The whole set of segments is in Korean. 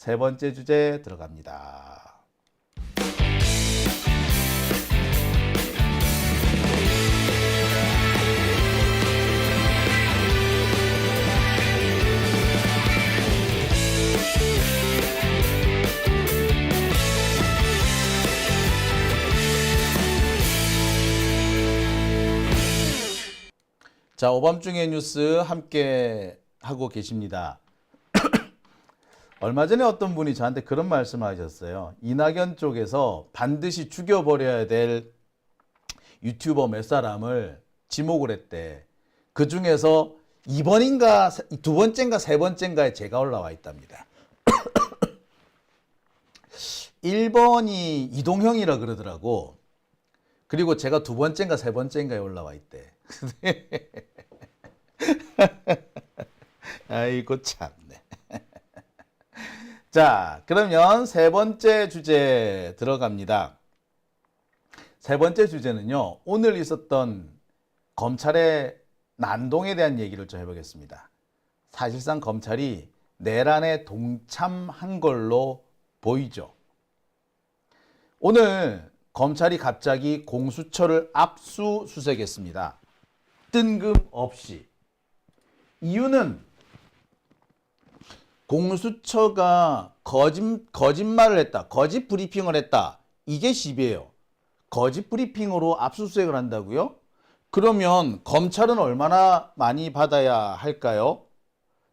세 번째 주제 들어갑니다. 자, 오밤중의 뉴스 함께 하고 계십니다. 얼마 전에 어떤 분이 저한테 그런 말씀하셨어요. 이낙연 쪽에서 반드시 죽여버려야 될 유튜버 몇 사람을 지목을 했대. 그 중에서 2번인가 두 번째인가 세 번째인가에 제가 올라와 있답니다. 1번이 이동형이라 그러더라고. 그리고 제가 두 번째인가 세 번째인가에 올라와 있대. 아이고 참네. 자, 그러면 세 번째 주제 들어갑니다. 세 번째 주제는요, 오늘 있었던 검찰의 난동에 대한 얘기를 좀 해보겠습니다. 사실상 검찰이 내란에 동참한 걸로 보이죠. 오늘 검찰이 갑자기 공수처를 압수수색했습니다. 뜬금없이. 이유는 공수처가 거짓말을 했다. 거짓 브리핑을 했다. 이게 시비예요. 거짓 브리핑으로 압수수색을 한다고요? 그러면 검찰은 얼마나 많이 받아야 할까요?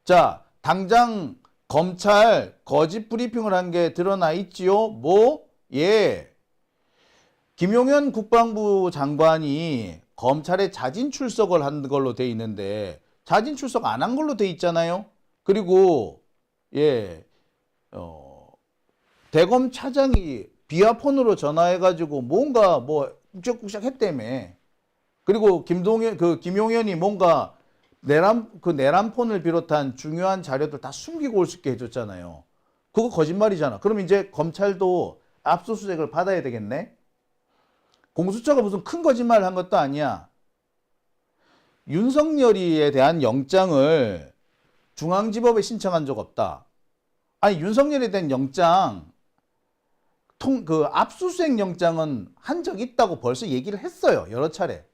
자, 당장 검찰 거짓 브리핑을 한 게 드러나 있지요? 예. 김용현 국방부 장관이 검찰에 자진 출석을 한 걸로 돼 있는데 자진 출석 안 한 걸로 돼 있잖아요. 그리고 대검 차장이 비아폰으로 전화해가지고 뭔가 뭐 욱적욱적 했다며. 그리고 김용현이 뭔가 내란폰을 비롯한 중요한 자료들 다 숨기고 올 수 있게 해줬잖아요. 그거 거짓말이잖아. 그럼 이제 검찰도 압수수색을 받아야 되겠네. 공수처가 무슨 큰 거짓말을 한 것도 아니야. 윤석열이에 대한 영장을 중앙지법에 신청한 적 없다. 아니, 윤석열에 대한 영장, 압수수색 영장은 한 적 있다고 벌써 얘기를 했어요. 여러 차례.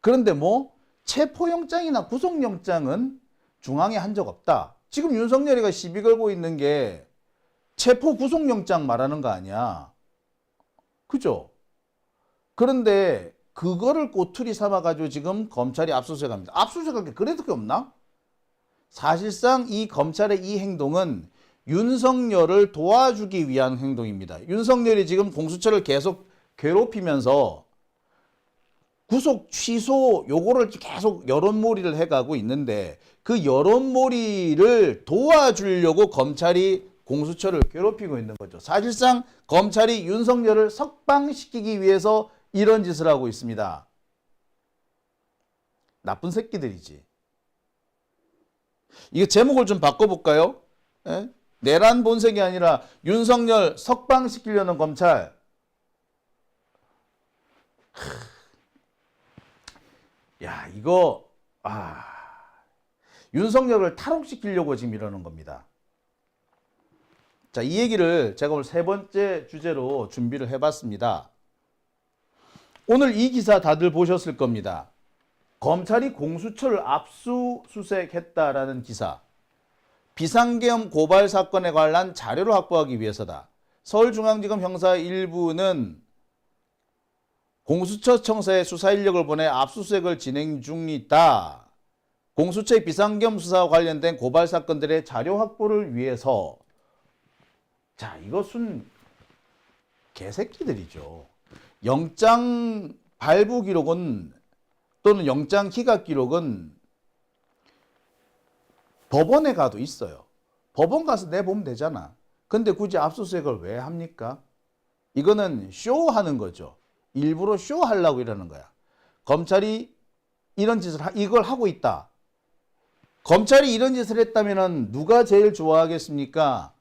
그런데 뭐, 체포영장이나 구속영장은 중앙에 한 적 없다. 지금 윤석열이가 시비 걸고 있는 게 체포 구속영장 말하는 거 아니야. 그죠? 그런데 그거를 꼬투리 삼아가지고 지금 검찰이 압수수색합니다. 압수수색할 게 그래도 게 없나? 사실상 이 검찰의 이 행동은 윤석열을 도와주기 위한 행동입니다. 윤석열이 지금 공수처를 계속 괴롭히면서 구속 취소 요거를 계속 여론몰이를 해가고 있는데 그 여론몰이를 도와주려고 검찰이 공수처를 괴롭히고 있는 거죠. 사실상 검찰이 윤석열을 석방시키기 위해서 이런 짓을 하고 있습니다. 나쁜 새끼들이지. 이거 제목을 좀 바꿔볼까요? 내란 본색이 아니라 윤석열 석방시키려는 검찰. 야, 이거 윤석열을 탈옥시키려고 지금 이러는 겁니다. 자, 이 얘기를 제가 오늘 세 번째 주제로 준비를 해봤습니다. 오늘 이 기사 다들 보셨을 겁니다. 검찰이 공수처를 압수수색했다라는 기사. 비상계엄 고발 사건에 관한 자료를 확보하기 위해서다. 서울중앙지검 형사 1부는 공수처 청사에 수사 인력을 보내 압수수색을 진행 중이다. 공수처의 비상계엄 수사와 관련된 고발 사건들의 자료 확보를 위해서. 자, 이것은 개새끼들이죠. 영장 발부 기록은 또는 영장 기각 기록은 법원에 가도 있어요. 법원 가서 내보면 되잖아. 근데 굳이 압수수색을 왜 합니까? 이거는 쇼하는 거죠. 일부러 쇼하려고 이러는 거야. 검찰이 이걸 하고 있다. 검찰이 이런 짓을 했다면 누가 제일 좋아하겠습니까?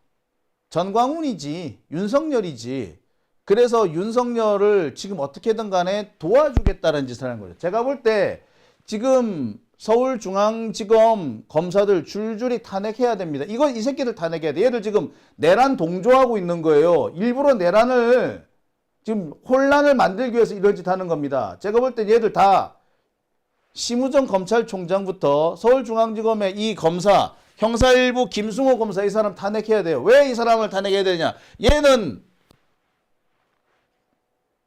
전광훈이지. 윤석열이지. 그래서 윤석열을 지금 어떻게든 간에 도와주겠다는 짓을 하는 거죠. 제가 볼 때 지금 서울중앙지검 검사들 줄줄이 탄핵해야 됩니다. 이 새끼들 탄핵해야 돼. 얘들 지금 내란 동조하고 있는 거예요. 일부러 내란을 지금 혼란을 만들기 위해서 이런 짓 하는 겁니다. 제가 볼 때 얘들 다 심우정 검찰총장부터 서울중앙지검의 이 검사, 형사일부 김승호 검사 이 사람 탄핵해야 돼요. 왜 이 사람을 탄핵해야 되냐? 얘는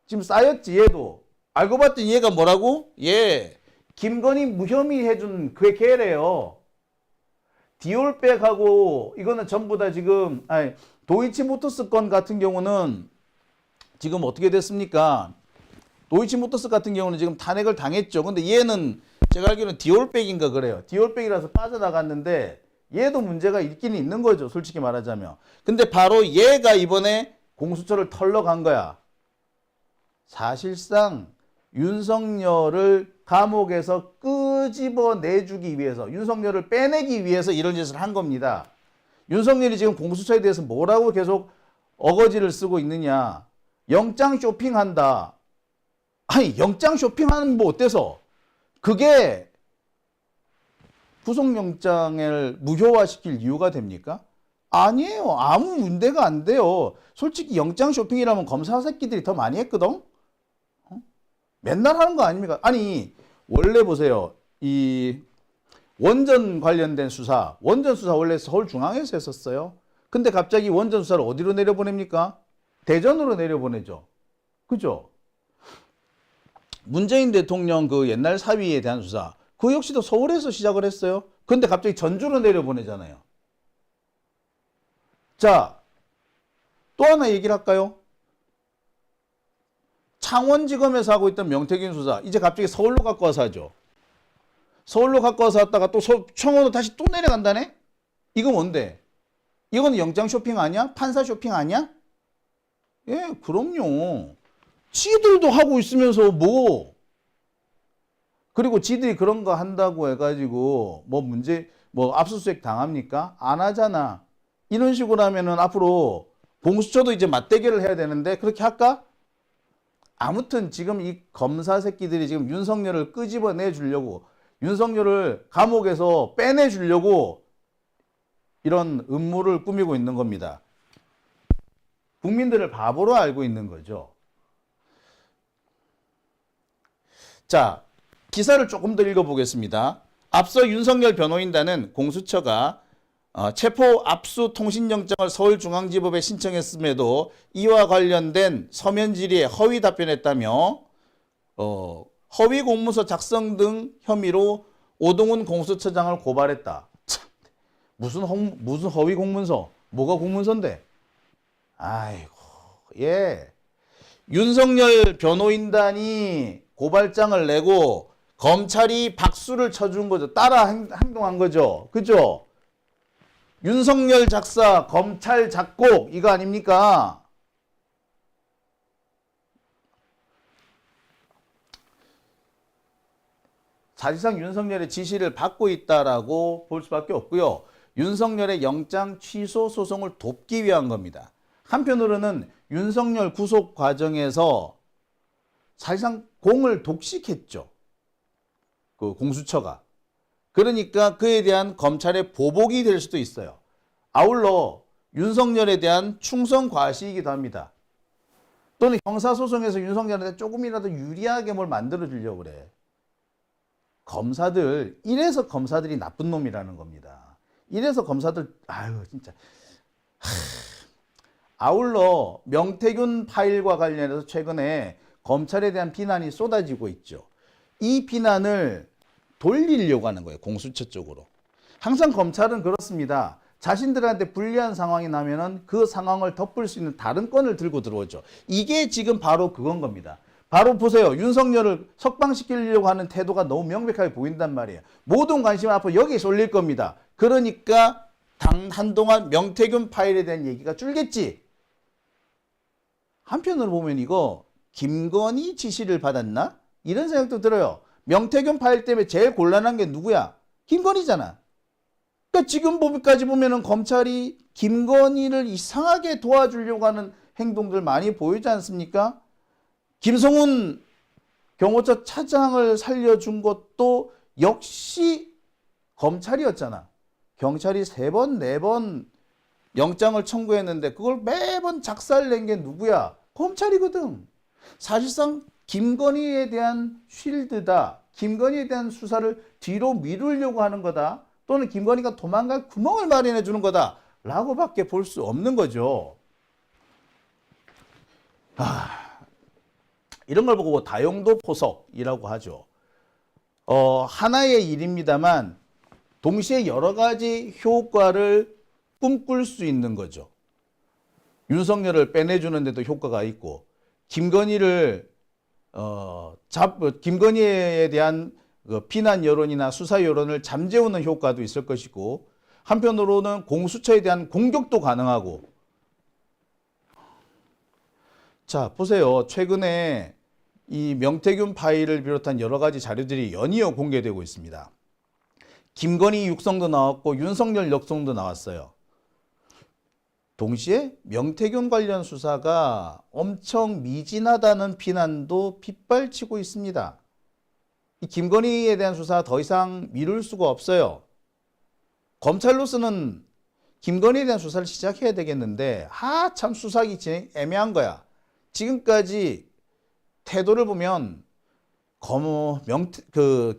지금 쌓였지 얘도. 알고 봤더니 얘가 뭐라고? 얘 김건희 무혐의 해준 그의 걔래요. 디올백하고 이거는 전부 다 지금 도이치모터스 건 같은 경우는 지금 어떻게 됐습니까? 도이치모터스 같은 경우는 지금 탄핵을 당했죠. 근데 얘는 제가 알기로는 디올백인가 그래요. 디올백이라서 빠져나갔는데 얘도 문제가 있긴 있는 거죠. 솔직히 말하자면. 근데 바로 얘가 이번에 공수처를 털러 간 거야. 사실상 윤석열을 감옥에서 끄집어내주기 위해서, 윤석열을 빼내기 위해서 이런 짓을 한 겁니다. 윤석열이 지금 공수처에 대해서 뭐라고 계속 어거지를 쓰고 있느냐. 영장 쇼핑한다. 아니 영장 쇼핑하는 뭐 어때서? 그게 구속영장을 무효화시킬 이유가 됩니까? 아니에요. 아무 문제가 안 돼요. 솔직히 영장 쇼핑이라면 검사 새끼들이 더 많이 했거든? 맨날 하는 거 아닙니까? 아니 원래 보세요. 이 원전 관련된 수사, 원전 수사 원래 서울중앙에서 했었어요. 근데 갑자기 원전 수사를 어디로 내려보냅니까? 대전으로 내려보내죠. 그죠? 문재인 대통령 그 옛날 사위에 대한 수사, 그 역시도 서울에서 시작을 했어요. 근데 갑자기 전주로 내려보내잖아요. 자, 또 하나 얘기를 할까요? 창원지검에서 하고 있던 명태균 수사, 이제 갑자기 서울로 갖고 와서 하죠. 서울로 갖고 와서 왔다가 또 청원으로 다시 또 내려간다네? 이거 뭔데? 이건 영장 쇼핑 아니야? 판사 쇼핑 아니야? 예, 그럼요. 지들도 하고 있으면서 뭐. 그리고 지들이 그런 거 한다고 해가지고 뭐 압수수색 당합니까? 안 하잖아. 이런 식으로 하면은 앞으로 공수처도 이제 맞대결을 해야 되는데 그렇게 할까? 아무튼 지금 이 검사 새끼들이 지금 윤석열을 끄집어내 주려고, 윤석열을 감옥에서 빼내 주려고 이런 음모를 꾸미고 있는 겁니다. 국민들을 바보로 알고 있는 거죠. 자, 기사를 조금 더 읽어보겠습니다. 앞서 윤석열 변호인단은 공수처가 체포 압수 통신영장을 서울중앙지법에 신청했음에도 이와 관련된 서면 질의에 허위 답변했다며 허위 공문서 작성 등 혐의로 오동훈 공수처장을 고발했다. 참, 무슨 허위 공문서? 뭐가 공문서인데? 아이고, 예. 윤석열 변호인단이 고발장을 내고 검찰이 박수를 쳐준 거죠. 따라 행동한 거죠. 그죠? 윤석열 작사, 검찰 작곡, 이거 아닙니까? 사실상 윤석열의 지시를 받고 있다라고 볼 수밖에 없고요. 윤석열의 영장 취소 소송을 돕기 위한 겁니다. 한편으로는 윤석열 구속 과정에서 사실상 공을 독식했죠. 그 공수처가. 그러니까 그에 대한 검찰의 보복이 될 수도 있어요. 아울러 윤석열에 대한 충성 과시이기도 합니다. 또는 형사소송에서 윤석열한테 조금이라도 유리하게 뭘 만들어 주려고 그래. 검사들, 이래서 검사들이 나쁜 놈이라는 겁니다. 이래서 검사들, 아유 진짜. 아울러 명태균 파일과 관련해서 최근에 검찰에 대한 비난이 쏟아지고 있죠. 이 비난을 돌리려고 하는 거예요. 공수처 쪽으로. 항상 검찰은 그렇습니다. 자신들한테 불리한 상황이 나면은 그 상황을 덮을 수 있는 다른 건을 들고 들어오죠. 이게 지금 바로 그건 겁니다. 바로 보세요. 윤석열을 석방시키려고 하는 태도가 너무 명백하게 보인단 말이에요. 모든 관심은 앞으로 여기에 쏠릴 겁니다. 그러니까 한동안 명태균 파일에 대한 얘기가 줄겠지. 한편으로 보면 이거 김건희 지시를 받았나? 이런 생각도 들어요. 명태균 파일 때문에 제일 곤란한 게 누구야? 김건희잖아. 그러니까 지금 보기까지 보면은 검찰이 김건희를 이상하게 도와주려고 하는 행동들 많이 보이지 않습니까? 김성훈 경호처 차장을 살려준 것도 역시 검찰이었잖아. 경찰이 3번, 4번 영장을 청구했는데 그걸 매번 작살낸 게 누구야? 검찰이거든. 사실상 김건희에 대한 쉴드다. 김건희에 대한 수사를 뒤로 미루려고 하는 거다. 또는 김건희가 도망갈 구멍을 마련해 주는 거다. 라고밖에 볼 수 없는 거죠. 이런 걸 보고 다용도 포석이라고 하죠. 하나의 일입니다만 동시에 여러 가지 효과를 꿈꿀 수 있는 거죠. 윤석열을 빼내주는데도 효과가 있고, 김건희를 김건희에 대한 비난 여론이나 수사 여론을 잠재우는 효과도 있을 것이고, 한편으로는 공수처에 대한 공격도 가능하고. 자, 보세요. 최근에 이 명태균 파일을 비롯한 여러 가지 자료들이 연이어 공개되고 있습니다. 김건희 육성도 나왔고 윤석열 역성도 나왔어요. 동시에 명태균 관련 수사가 엄청 미진하다는 비난도 빗발치고 있습니다. 이 김건희에 대한 수사 더 이상 미룰 수가 없어요. 검찰로서는 김건희에 대한 수사를 시작해야 되겠는데 참 수사하기 애매한 거야. 지금까지 태도를 보면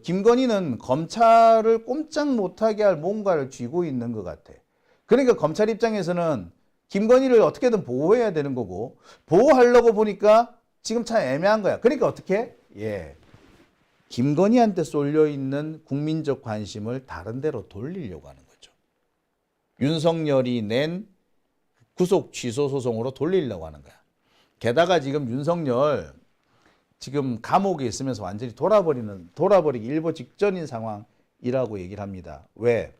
김건희는 검찰을 꼼짝 못하게 할 뭔가를 쥐고 있는 것 같아. 그러니까 검찰 입장에서는 김건희를 어떻게든 보호해야 되는 거고, 보호하려고 보니까 지금 참 애매한 거야. 그러니까 어떻게? 김건희한테 쏠려 있는 국민적 관심을 다른 데로 돌리려고 하는 거죠. 윤석열이 낸 구속 취소 소송으로 돌리려고 하는 거야. 게다가 지금 윤석열 지금 감옥에 있으면서 완전히 돌아버리기 일보 직전인 상황이라고 얘기를 합니다. 왜?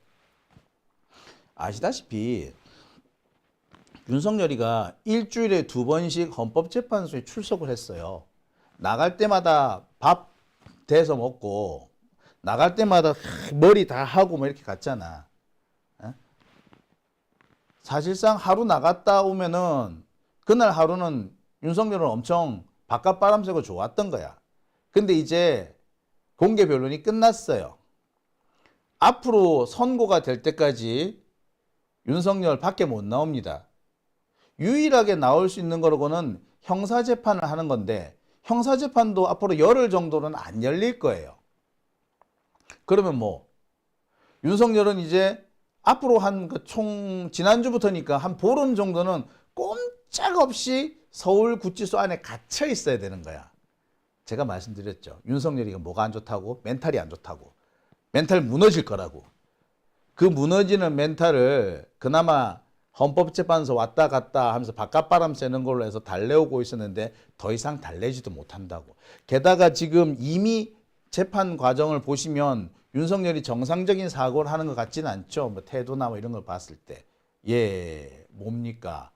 아시다시피 윤석열이가 일주일에 2번씩 헌법재판소에 출석을 했어요. 나갈 때마다 밥 대서 먹고 나갈 때마다 머리 다 하고 뭐 이렇게 갔잖아. 사실상 하루 나갔다 오면은 그날 하루는 윤석열은 엄청 바깥 바람 쐬고 좋았던 거야. 근데 이제 공개 변론이 끝났어요. 앞으로 선고가 될 때까지 윤석열 밖에 못 나옵니다. 유일하게 나올 수 있는 거로는 형사재판을 하는 건데 형사재판도 앞으로 열흘 정도는 안 열릴 거예요. 그러면 윤석열은 이제 앞으로 지난주부터니까 한 보름 정도는 꼼짝없이 서울구치소 안에 갇혀 있어야 되는 거야. 제가 말씀드렸죠. 윤석열이가 뭐가 안 좋다고? 멘탈이 안 좋다고. 멘탈 무너질 거라고. 그 무너지는 멘탈을 그나마 헌법재판소 왔다 갔다 하면서 바깥바람 쐬는 걸로 해서 달래오고 있었는데 더 이상 달래지도 못한다고. 게다가 지금 이미 재판 과정을 보시면 윤석열이 정상적인 사고를 하는 것 같지는 않죠. 태도나 이런 걸 봤을 때. 뭡니까?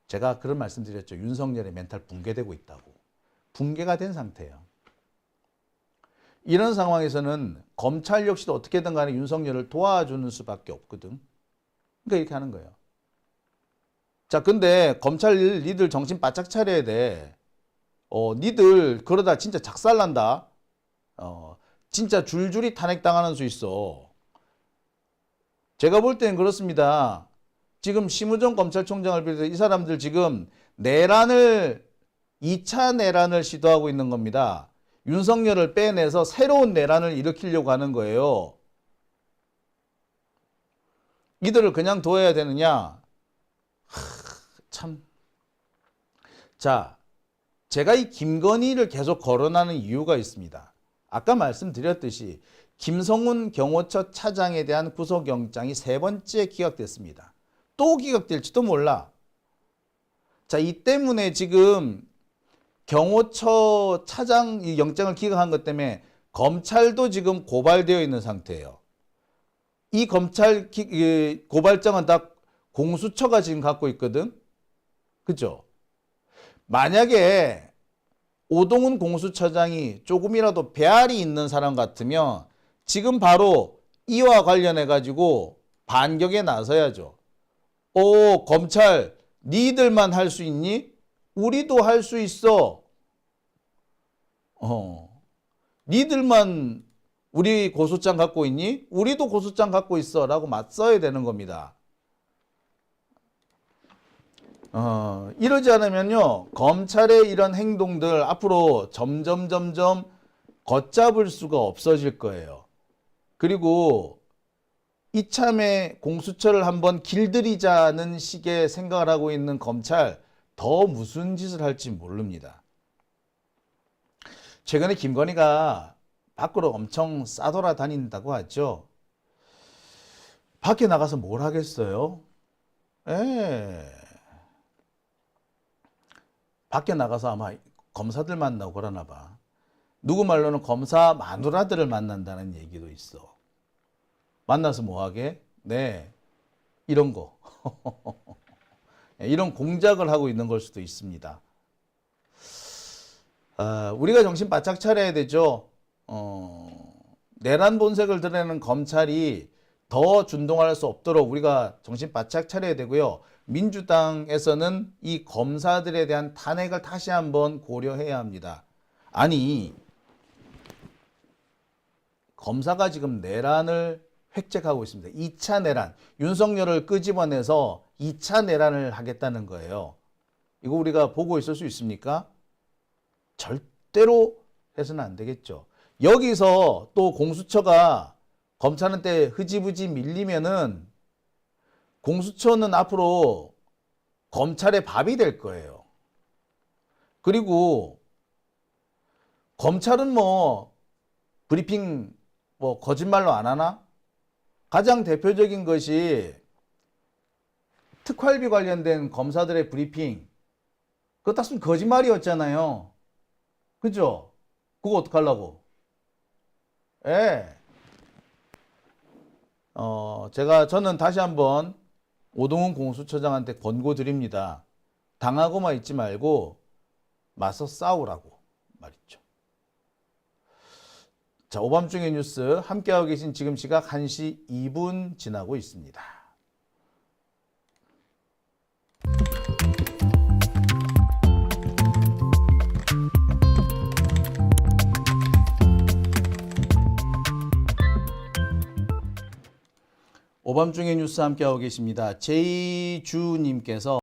제가 그런 말씀 드렸죠. 윤석열의 멘탈 붕괴되고 있다고. 붕괴가 된 상태예요. 이런 상황에서는 검찰 역시도 어떻게든 간에 윤석열을 도와주는 수밖에 없거든. 그러니까 이렇게 하는 거예요. 자, 근데 검찰 니들 정신 바짝 차려야 돼. 니들 그러다 진짜 작살난다. 진짜 줄줄이 탄핵당하는 수 있어. 제가 볼 때는 그렇습니다. 지금 심우정 검찰총장을 비롯해서 이 사람들 지금 2차 내란을 시도하고 있는 겁니다. 윤석열을 빼내서 새로운 내란을 일으키려고 하는 거예요. 이들을 그냥 둬야 되느냐? 참. 자, 제가 이 김건희를 계속 거론하는 이유가 있습니다. 아까 말씀드렸듯이 김성훈 경호처 차장에 대한 구속영장이 3번째 기각됐습니다. 또 기각될지도 몰라. 자, 이 때문에 지금 경호처 차장 이 영장을 기각한 것 때문에 검찰도 지금 고발되어 있는 상태예요. 이 검찰 고발장은 다 공수처가 지금 갖고 있거든. 그죠? 만약에 오동훈 공수처장이 조금이라도 배알이 있는 사람 같으면 지금 바로 이와 관련해 가지고 반격에 나서야죠. 검찰 니들만 할 수 있니? 우리도 할 수 있어. 니들만 우리 고소장 갖고 있니? 우리도 고소장 갖고 있어 라고 맞서야 되는 겁니다. 이러지 않으면요, 검찰의 이런 행동들 앞으로 점점 걷잡을 수가 없어질 거예요. 그리고 이참에 공수처를 한번 길들이자는 식의 생각을 하고 있는 검찰, 더 무슨 짓을 할지 모릅니다. 최근에 김건희가 밖으로 엄청 싸돌아다닌다고 하죠. 밖에 나가서 뭘 하겠어요? 밖에 나가서 아마 검사들 만나고 그러나 봐. 누구 말로는 검사 마누라들을 만난다는 얘기도 있어. 만나서 뭐 하게? 네, 이런 거. 이런 공작을 하고 있는 걸 수도 있습니다. 우리가 정신 바짝 차려야 되죠. 내란 본색을 드러내는 검찰이 더 준동할 수 없도록 우리가 정신 바짝 차려야 되고요. 민주당에서는 이 검사들에 대한 탄핵을 다시 한번 고려해야 합니다. 아니, 검사가 지금 내란을 획책하고 있습니다. 2차 내란, 윤석열을 끄집어내서 2차 내란을 하겠다는 거예요. 이거 우리가 보고 있을 수 있습니까? 절대로 해서는 안 되겠죠. 여기서 또 공수처가 검찰한테 흐지부지 밀리면은 공수처는 앞으로 검찰의 밥이 될 거예요. 그리고 검찰은 뭐 브리핑 뭐 거짓말로 안 하나? 가장 대표적인 것이 특활비 관련된 검사들의 브리핑. 그거 다 거짓말이었잖아요. 그죠? 그거 어떡하려고? 저는 다시 한번 오동훈 공수처장한테 권고드립니다. 당하고만 있지 말고 맞서 싸우라고 말이죠. 자, 오밤중의 뉴스 함께하고 계신 지금 시각 1시 2분 지나고 있습니다. 오밤중의 뉴스 함께하고 계십니다. 제이주님께서